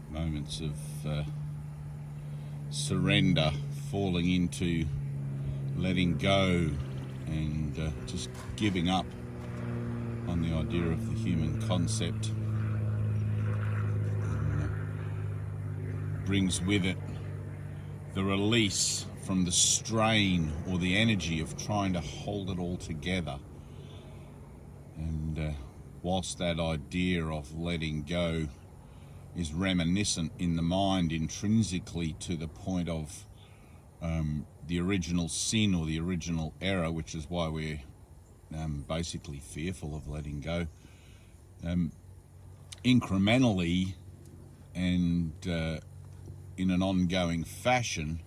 Moments of surrender, falling into letting go and just giving up on the idea of the human concept. Brings with it the release from the strain or the energy of trying to hold it all together. And whilst that idea of letting go is reminiscent in the mind intrinsically to the point of the original sin or the original error, which is why we're basically fearful of letting go, incrementally and in an ongoing fashion,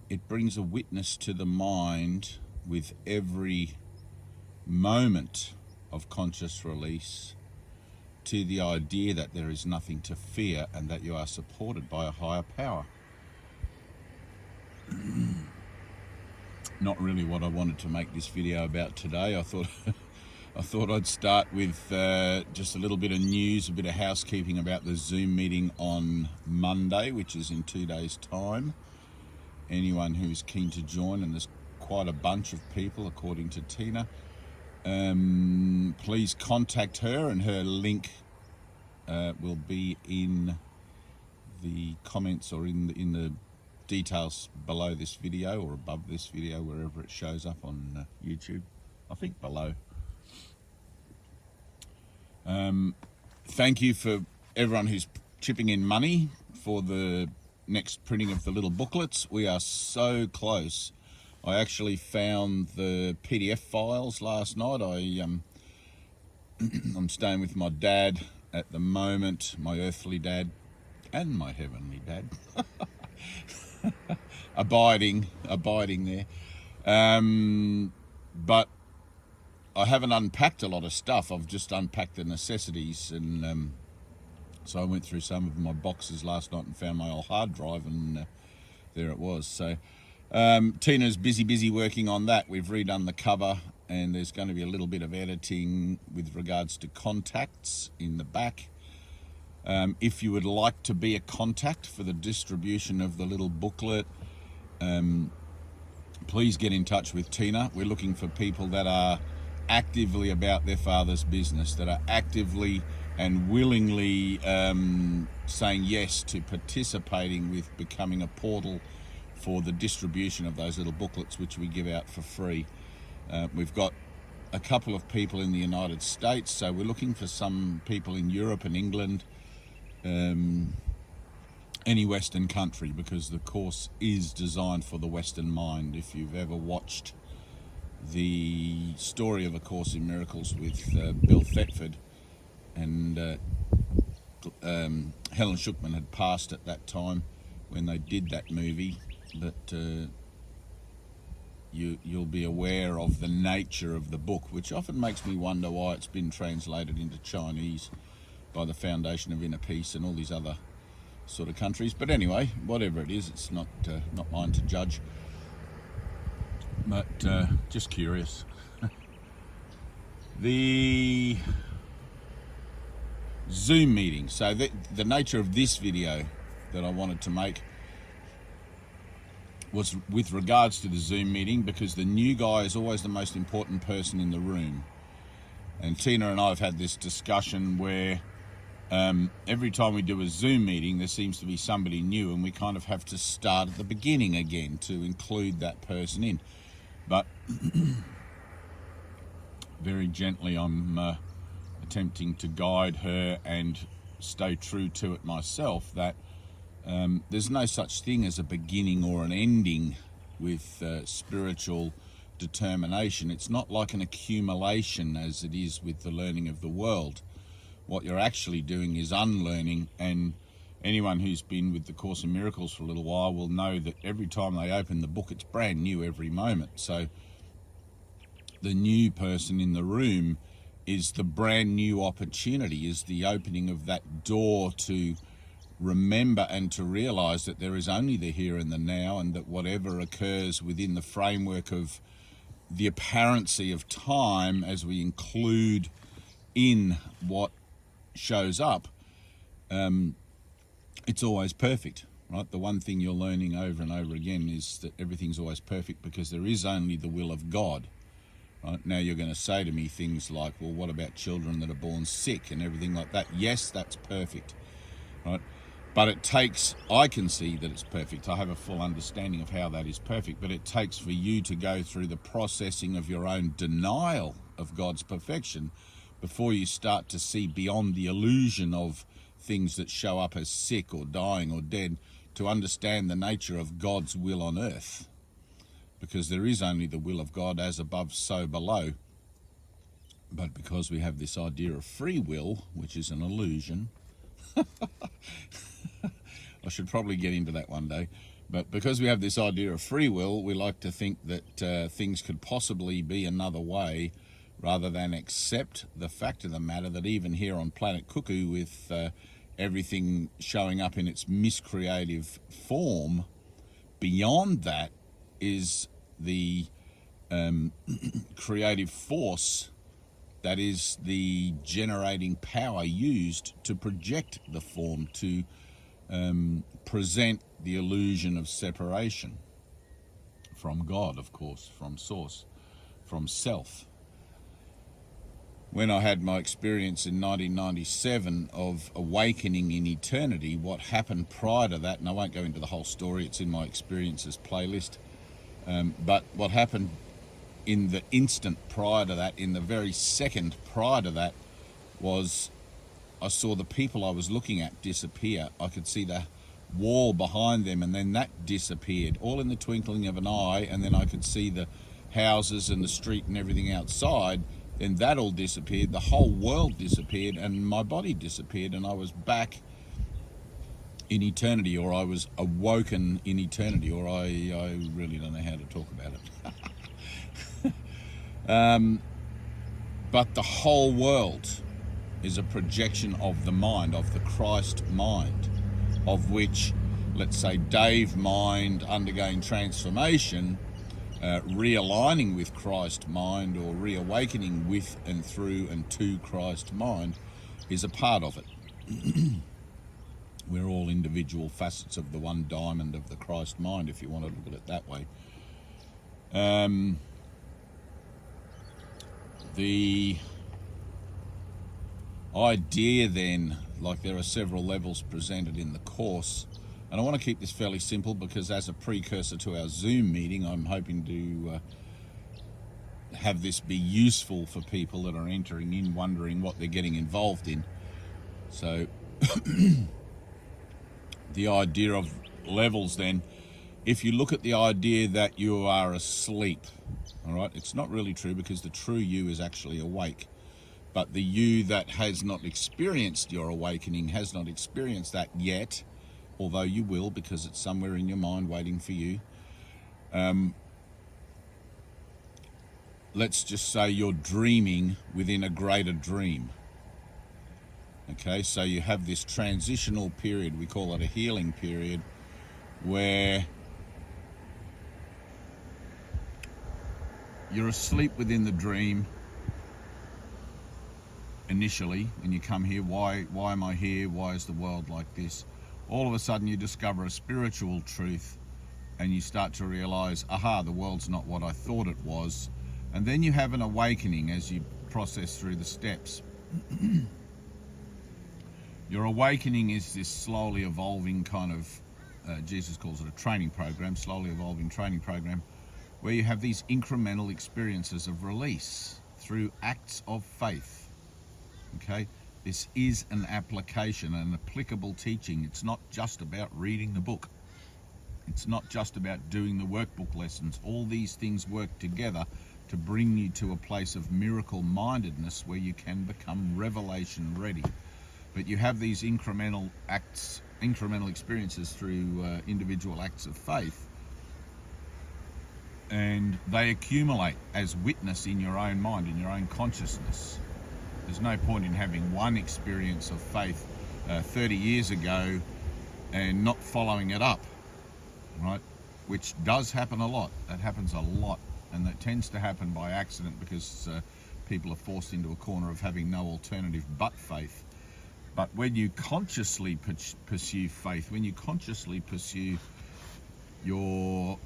it brings a witness to the mind with every moment of conscious release to the idea that there is nothing to fear and that you are supported by a higher power. Not really what I wanted to make this video about today. I thought I'd start with just a little bit of news, a bit of housekeeping about the Zoom meeting on Monday, which is in 2 days' time. Anyone who's keen to join, and there's quite a bunch of people according to Tyna, please contact her, and her link will be in the comments or in the details below this video or above this video, wherever it shows up on YouTube. I think below. Thank you for everyone who's chipping in money for the next printing of the little booklets. We are so close. I actually found the PDF files last night. I'm staying with my dad at the moment, my earthly dad and my heavenly dad. abiding there. But I haven't unpacked a lot of stuff. I've just unpacked the necessities, and so I went through some of my boxes last night and found my old hard drive, and there it was. So Tina's busy working on that. We've redone the cover, and there's going to be a little bit of editing with regards to contacts in the back. If you would like to be a contact for the distribution of the little booklet, please get in touch with Tyna. We're looking for people that are actively about their father's business, that are actively and willingly saying yes to participating with becoming a portal for the distribution of those little booklets, which we give out for free. We've got a couple of people in the United States, so we're looking for some people in Europe and England, any Western country, because the course is designed for the Western mind. If you've ever watched the story of A Course in Miracles with Bill Thetford, and Helen Schuckman had passed at that time when they did that movie, but you'll be aware of the nature of the book, which often makes me wonder why it's been translated into Chinese by the Foundation of Inner Peace and all these other sort of countries. But anyway, whatever it is, it's not mine to judge, but just curious. The Zoom meeting. So the nature of this video that I wanted to make was with regards to the Zoom meeting, because the new guy is always the most important person in the room. And Tyna and I have had this discussion where every time we do a Zoom meeting, there seems to be somebody new, and we kind of have to start at the beginning again to include that person in. But very gently, I'm attempting to guide her and stay true to it myself, that there's no such thing as a beginning or an ending with spiritual determination. It's not like an accumulation as it is with the learning of the world. What you're actually doing is unlearning, and anyone who's been with the Course in Miracles for a little while will know that every time they open the book, it's brand new every moment. So the new person in the room is the brand new opportunity, is the opening of that door to remember and to realize that there is only the here and the now, and that whatever occurs within the framework of the apparency of time, as we include in what shows up, it's always perfect, right? The one thing you're learning over and over again is that everything's always perfect because there is only the will of God. Right? Now you're going to say to me things like, well, what about children that are born sick and everything like that? Yes, that's perfect, right? But it takes, I can see that it's perfect. I have a full understanding of how that is perfect, but it takes for you to go through the processing of your own denial of God's perfection before you start to see beyond the illusion of things that show up as sick or dying or dead, to understand the nature of God's will on earth. Because there is only the will of God, as above, so below. But because we have this idea of free will, which is an illusion, I should probably get into that one day. But because we have this idea of free will, we like to think that things could possibly be another way, rather than accept the fact of the matter that even here on Planet Cuckoo, with everything showing up in its miscreative form, beyond that is the creative force that is the generating power used to project the form, to present the illusion of separation from God, of course, from source, from self. When I had my experience in 1997 of awakening in eternity, what happened prior to that, and I won't go into the whole story, it's in my experiences playlist, but what happened in the instant prior to that, in the very second prior to that, was I saw the people I was looking at disappear. I could see the wall behind them, and then that disappeared, all in the twinkling of an eye, and then I could see the houses and the street and everything outside. Then that all disappeared, the whole world disappeared, and my body disappeared, and I was back in eternity, or I was awoken in eternity, or I really don't know how to talk about it. But the whole world is a projection of the mind, of the Christ mind, of which, let's say, Dave mind undergoing transformation, realigning with Christ mind, or reawakening with and through and to Christ mind, is a part of it. We're all individual facets of the one diamond of the Christ mind, if you want to look at it that way. The idea then, like there are several levels presented in the course, and I want to keep this fairly simple because as a precursor to our Zoom meeting, I'm hoping to have this be useful for people that are entering in wondering what they're getting involved in. So the idea of levels then, if you look at the idea that you are asleep, all right, it's not really true, because the true you is actually awake. But the you that has not experienced your awakening has not experienced that yet, although you will, because it's somewhere in your mind waiting for you. Let's just say you're dreaming within a greater dream. Okay, so you have this transitional period, we call it a healing period, where you're asleep within the dream initially, and you come here, why am I here? Why is the world like this? All of a sudden you discover a spiritual truth, and you start to realize, aha, the world's not what I thought it was. And then you have an awakening as you process through the steps. Your awakening is this slowly evolving kind of, Jesus calls it a training program, slowly evolving training program, where you have these incremental experiences of release through acts of faith. Okay, this is an application, an applicable teaching. It's not just about reading the book. It's not just about doing the workbook lessons. All these things work together to bring you to a place of miracle mindedness where you can become revelation ready. But you have these incremental acts, incremental experiences through individual acts of faith, and they accumulate as witness in your own mind, in your own consciousness. There's no point in having one experience of faith 30 years ago and not following it up, right? Which does happen a lot. That happens a lot, and that tends to happen by accident because people are forced into a corner of having no alternative but faith. But when you consciously pursue faith, when you consciously pursue your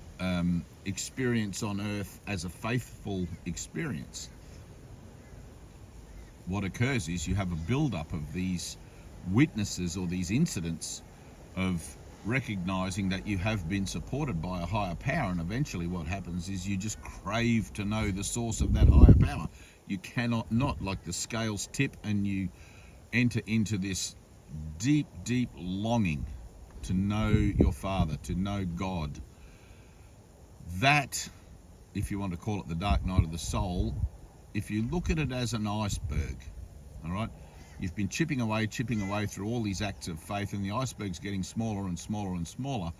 experience on earth as a faithful experience, what occurs is you have a build-up of these witnesses or these incidents of recognizing that you have been supported by a higher power, and eventually what happens is you just crave to know the source of that higher power. You cannot not, like the scales tip, and you enter into this deep, deep longing to know your Father, to know God. That, if you want to call it the dark night of the soul, if you look at it as an iceberg, all right, you've been chipping away through all these acts of faith, and the iceberg's getting smaller and smaller and smaller.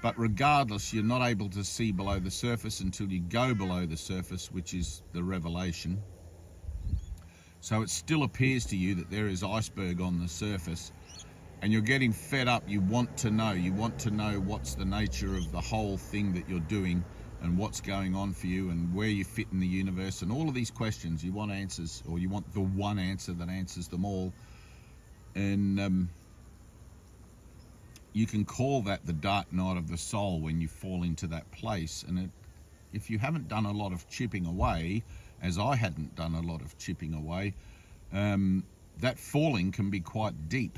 But regardless, you're not able to see below the surface until you go below the surface, which is the revelation. So it still appears to you that there is iceberg on the surface, and you're getting fed up. You want to know what's the nature of the whole thing that you're doing, and what's going on for you, and where you fit in the universe, and all of these questions. You want answers, or you want the one answer that answers them all. And you can call that the dark night of the soul when you fall into that place. And if you haven't done a lot of chipping away, as I hadn't done a lot of chipping away, that falling can be quite deep.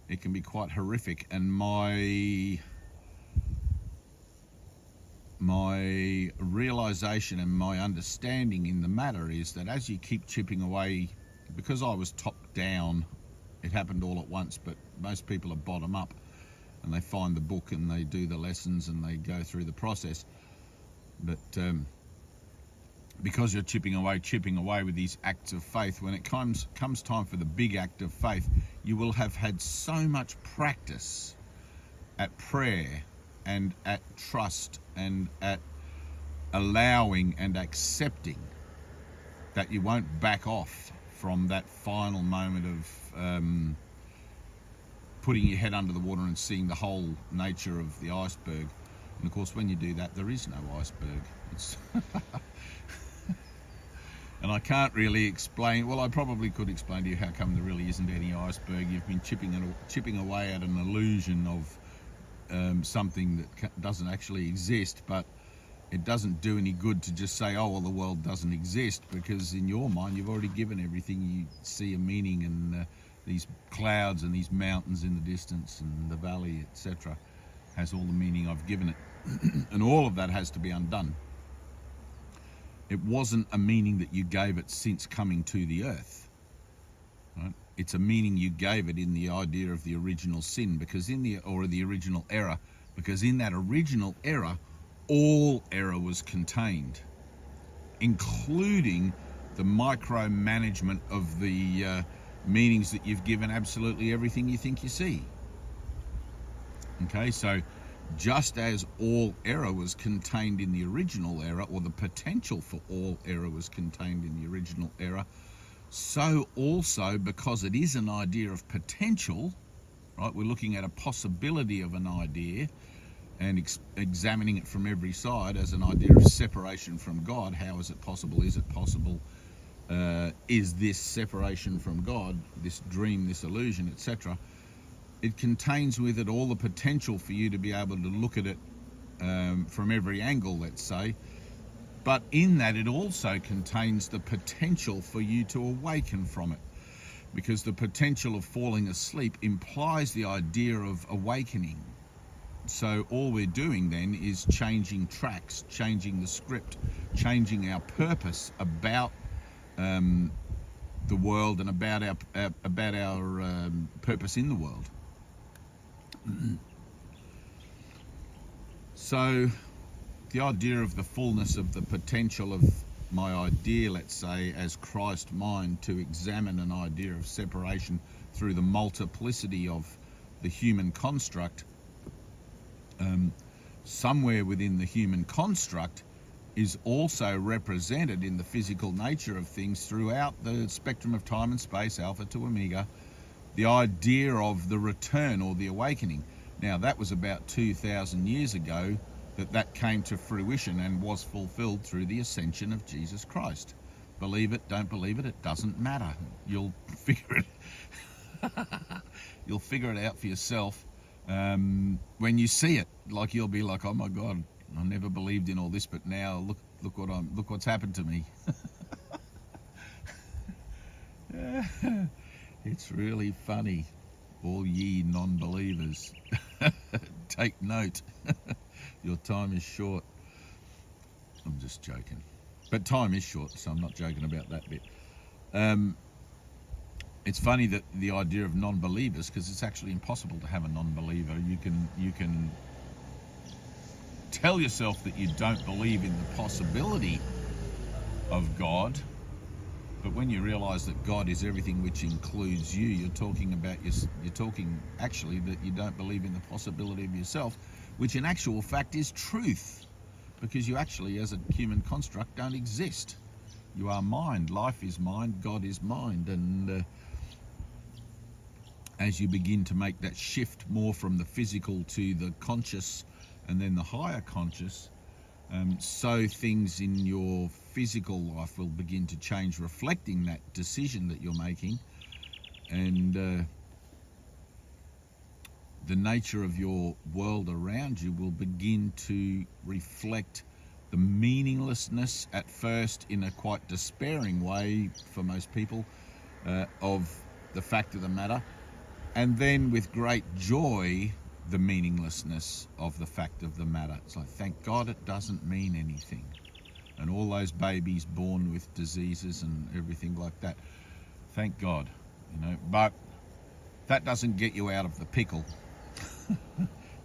It can be quite horrific. And my realization and my understanding in the matter is that as you keep chipping away, because I was top down, it happened all at once, but most people are bottom up, and they find the book and they do the lessons and they go through the process. But because you're chipping away with these acts of faith, when it comes time for the big act of faith, you will have had so much practice at prayer and at trust and at allowing and accepting that you won't back off from that final moment of putting your head under the water and seeing the whole nature of the iceberg. And of course, when you do that, there is no iceberg. It's and I can't really explain. Well, I probably could explain to you how come there really isn't any iceberg. You've been chipping away at an illusion of something that doesn't actually exist. But it doesn't do any good to just say, oh, well, the world doesn't exist, because in your mind you've already given everything. You see a meaning in these clouds and these mountains in the distance and the valley, etc. has all the meaning I've given it. And all of that has to be undone. It wasn't a meaning that you gave it since coming to the earth, right? It's a meaning you gave it in the idea of the original sin, or the original error, because in that original error, all error was contained, including the micromanagement of the meanings that you've given absolutely everything you think you see. Okay, so just as all error was contained in the original error, or the potential for all error was contained in the original error, so also, because it is an idea of potential, right? We're looking at a possibility of an idea and examining it from every side as an idea of separation from God. How is it possible? Is it possible? Is this separation from God, this dream, this illusion, etc.? It contains with it all the potential for you to be able to look at it from every angle, let's say. But in that, it also contains the potential for you to awaken from it, because the potential of falling asleep implies the idea of awakening. So all we're doing then is changing tracks, changing the script, changing our purpose about the world and about our purpose in the world. So the idea of the fullness of the potential of my idea, let's say, as Christ mind, to examine an idea of separation through the multiplicity of the human construct, somewhere within the human construct is also represented in the physical nature of things throughout the spectrum of time and space, alpha to omega, the idea of the return or the awakening. Now, that was about 2,000 years ago that came to fruition and was fulfilled through the ascension of Jesus Christ. Believe it, don't believe it, it doesn't matter. You'll figure it. You'll figure it out for yourself when you see it. Like, you'll be like, oh my God, I never believed in all this, but now look what's happened to me. It's really funny. All ye non-believers, take note. Your time is short. I'm just joking. But time is short, so I'm not joking about that bit. It's funny that the idea of non-believers, because it's actually impossible to have a non-believer. You can tell yourself that you don't believe in the possibility of God, but when you realize that God is everything, which includes you, you're talking actually that you don't believe in the possibility of yourself, which in actual fact is truth, because you actually, as a human construct, don't exist. You are mind. Life is mind. God is mind. And as you begin to make that shift more from the physical to the conscious and then the higher conscious, so things in your physical life will begin to change, reflecting that decision that you're making, and the nature of your world around you will begin to reflect the meaninglessness, at first in a quite despairing way for most people, of the fact of the matter, and then with great joy, the meaninglessness of the fact of the matter. It's like, thank God it doesn't mean anything. And all those babies born with diseases and everything like that, thank God, but that doesn't get you out of the pickle.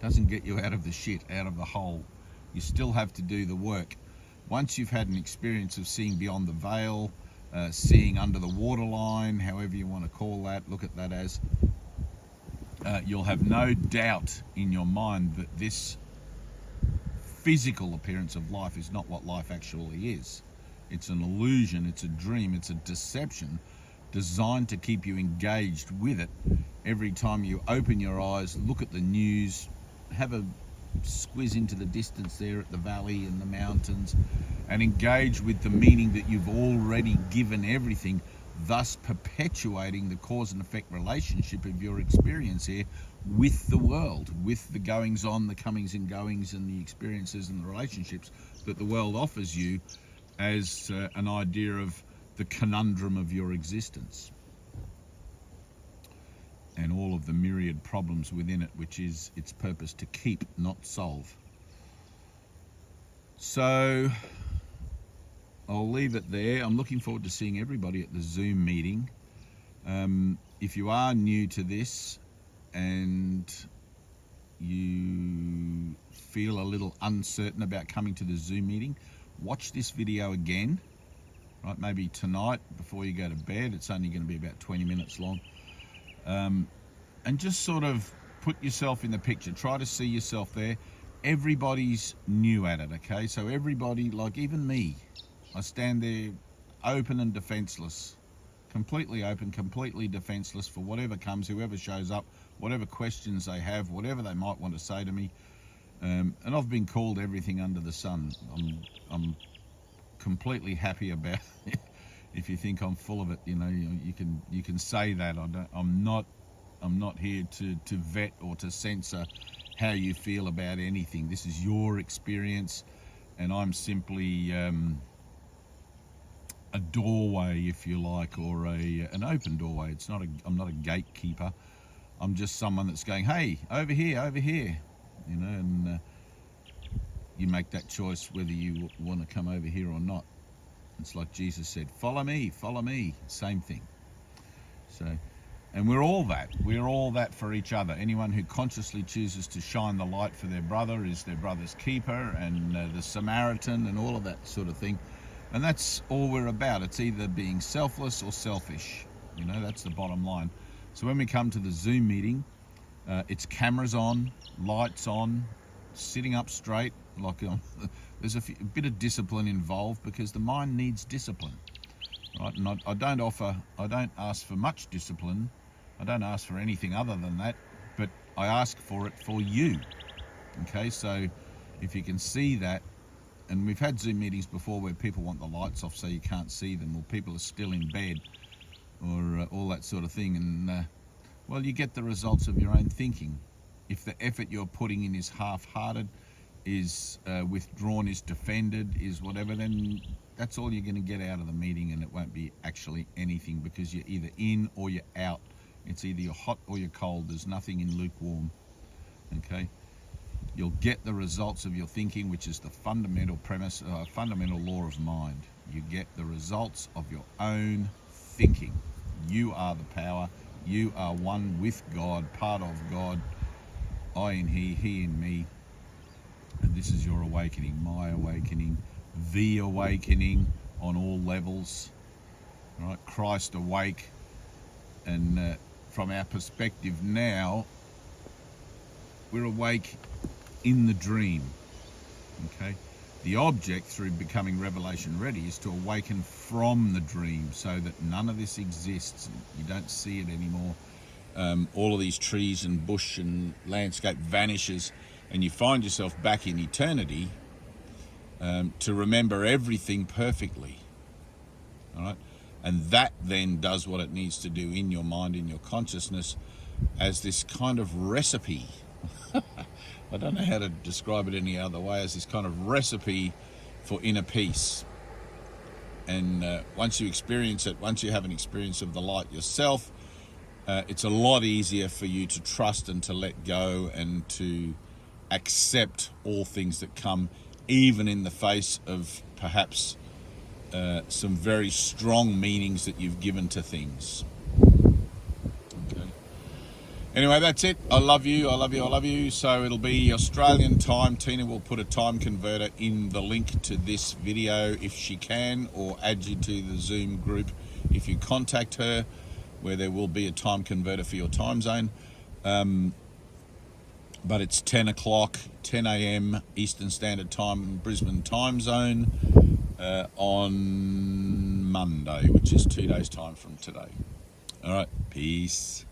Doesn't get you out of the shit, out of the hole. You still have to do the work. Once you've had an experience of seeing beyond the veil, seeing under the waterline, however you want to call that, look at that as, you'll have no doubt in your mind that this physical appearance of life is not what life actually is. It's an illusion, it's a dream, it's a deception designed to keep you engaged with it. Every time you open your eyes, look at the news, have a squiz into the distance there at the valley and the mountains, and engage with the meaning that you've already given everything, thus perpetuating the cause and effect relationship of your experience here with the world, with the goings on, the comings and goings, and the experiences and the relationships that the world offers you as an idea of the conundrum of your existence and all of the myriad problems within it, which is its purpose to keep, not solve. So I'll leave it there. I'm looking forward to seeing everybody at the Zoom meeting. If you are new to this and you feel a little uncertain about coming to the Zoom meeting, watch this video again, right? Maybe tonight before you go to bed. It's only going to be about 20 minutes long. And just sort of put yourself in the picture. Try to see yourself there. Everybody's new at it, okay? So everybody, like even me, I stand there open and defenseless, completely open, completely defenseless for whatever comes, whoever shows up, whatever questions they have, whatever they might want to say to me. And I've been called everything under the sun. I'm completely happy about it. If you think I'm full of it, you can say that. I'm not here to vet or to censor how you feel about anything. This is your experience, and I'm simply a doorway, if you like, or an open doorway. I'm not a gatekeeper. I'm just someone that's going, hey, over here, and you make that choice whether you want to come over here or not. It's like Jesus said, follow me, same thing. So, and we're all that for each other. Anyone who consciously chooses to shine the light for their brother is their brother's keeper, and the Samaritan and all of that sort of thing. And that's all we're about. It's either being selfless or selfish. That's the bottom line. So when we come to the Zoom meeting, it's cameras on, lights on, sitting up straight. There's a bit of discipline involved, because the mind needs discipline, right? And I don't ask for much discipline, I don't ask for anything other than that, but I ask for it for you. Okay, so if you can see that, and we've had Zoom meetings before where people want the lights off so you can't see them, or people are still in bed, or all that sort of thing, and well, you get the results of your own thinking. If the effort you're putting in is half-hearted, is withdrawn, is defended, is whatever, then that's all you're going to get out of the meeting, and it won't be actually anything, because you're either in or you're out. It's either you're hot or you're cold. There's nothing in lukewarm. Okay, you'll get the results of your thinking, which is the fundamental premise, fundamental law of mind. You get the results of your own thinking. You are the power. You are one with God, part of God. I in he in me. And this is your awakening, my awakening, the awakening on all levels. All right, Christ awake. And from our perspective now, we're awake in the dream. Okay, the object through becoming revelation ready is to awaken from the dream, so that none of this exists. You don't see it anymore. All of these trees and bush and landscape vanishes, and you find yourself back in eternity to remember everything perfectly. All right, and that then does what it needs to do in your mind, in your consciousness, as this kind of recipe. I don't know how to describe it any other way, as this kind of recipe for inner peace. And once you experience it, once you have an experience of the light yourself, it's a lot easier for you to trust and to let go and to accept all things that come, even in the face of perhaps some very strong meanings that you've given to things. Okay. Anyway, that's it. I love you, I love you, I love you. So it'll be Australian time. Tina will put a time converter in the link to this video if she can, or add you to the Zoom group if you contact her, where there will be a time converter for your time zone. But it's 10 o'clock, 10 a.m. Eastern Standard Time, Brisbane time zone, on Monday, which is 2 days' time from today. All right, peace.